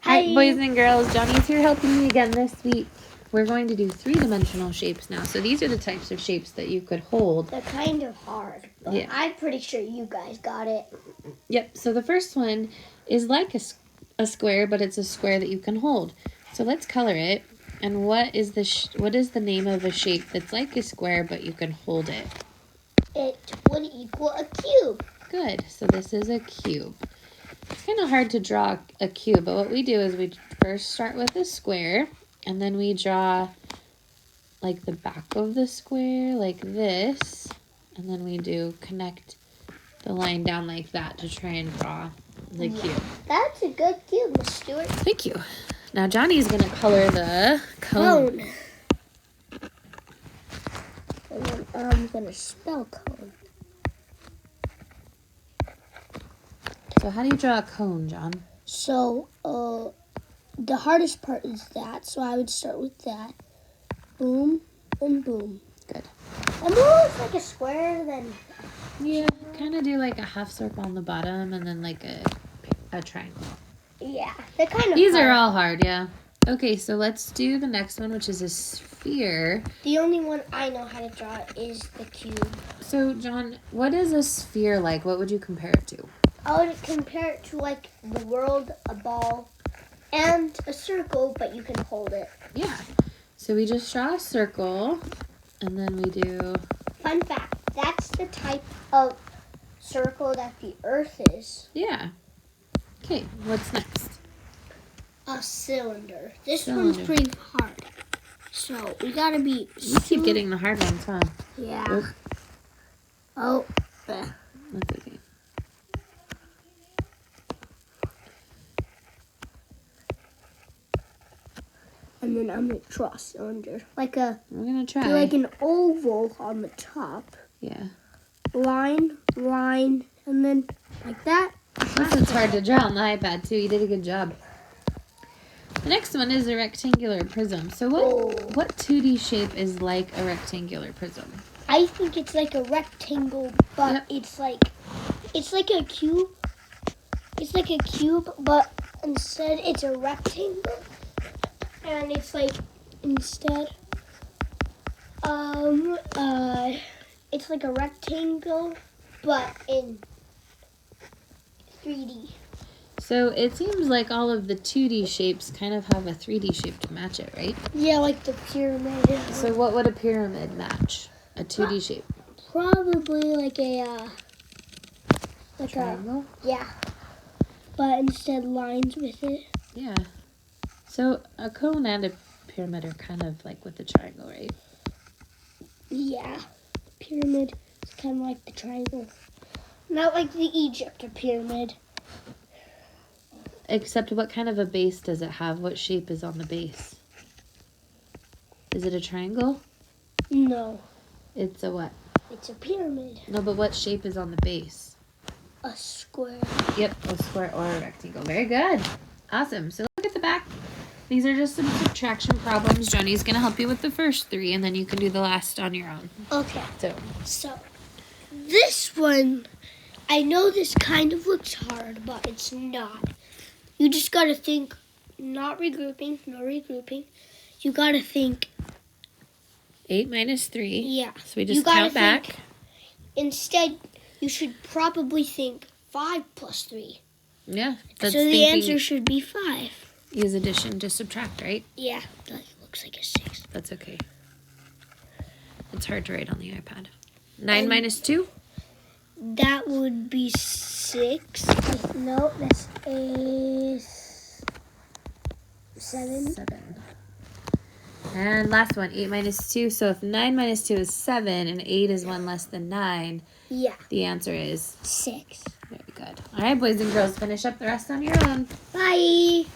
Hi, boys and girls. Johnny's here helping me again this week. We're going to do three-dimensional shapes now. So these are the types of shapes that you could hold. They're kind of hard, but yeah. I'm pretty sure you guys got it. Yep. So the first one is like a square, but it's a square that you can hold. So let's color it. And what is the name of a shape that's like a square, but you can hold it? It would equal a cube. Good. So this is a cube. It's kind of hard to draw a cube, but what we do is we first start with a square, and then we draw like the back of the square like this, and then we do connect the line down like that to try and draw the cube. That's a good cube, Miss Stewart. Thank you. Now Johnny's going to color the cone. And then I'm going to spell cone. So how do you draw a cone, John? So, the hardest part is that, so I would start with that. Boom and boom. Good. And more like a square than... Yeah, kind of do like a half circle on the bottom and then like a triangle. Yeah, they're kind of These hard. are all hard, yeah. Okay, so let's do the next one, which is a sphere. The only one I know how to draw is the cube. So, John, what is a sphere like? What would you compare it to? I would compare it to like the world, a ball, and a circle, but you can hold it. Yeah. So we just draw a circle, and then we do... Fun fact, that's the type of circle that the Earth is. Yeah. Okay, what's next? A cylinder. This one's pretty hard. So we gotta be... You keep getting the hard ones, huh? Yeah. Ugh. Oh. That's okay. And then I'm gonna draw a cylinder. Like a... We're gonna try. Like an oval on the top. Yeah. Line, and then like that. This is hard to draw on the iPad, too. You did a good job. The next one is a rectangular prism. So what 2D shape is like a rectangular prism? I think it's like a rectangle, but it's like a cube. It's like a cube, but instead it's a rectangle. And it's like instead it's like a rectangle, but in 3D. So it seems like all of the 2D shapes kind of have a 3D shape to match it, right? Yeah, like the pyramid. So what would a pyramid match? A 2D shape? Probably like a triangle? Yeah. But instead lines with it. Yeah. So a cone and a pyramid are kind of like with the triangle, right? Yeah. Pyramid is kind of like the triangle. Not like the Egypt pyramid. Except what kind of a base does it have? What shape is on the base? Is it a triangle? No. It's a what? It's a pyramid. No, but what shape is on the base? A square. Yep, a square or a rectangle. Very good. Awesome. So look at the back. These are just some subtraction problems. Johnny's going to help you with the first three, and then you can do the last on your own. Okay. So this one, I know this kind of looks hard, but it's not. You just got to think, no regrouping. You got to think. 8 minus 3. Yeah. So we just count back. Instead, you should probably think 5 plus 3. Yeah. So the answer should be 5. Use addition to subtract, right? Yeah. That looks like a 6. That's okay. It's hard to write on the iPad. 9 minus 2? That would be 6. No, that's a 7. 7. And last one, 8 minus 2. So if 9 minus 2 is 7 and 8 is 1 less than 9, yeah, the answer is 6. Very good. All right, boys and girls, finish up the rest on your own. Bye.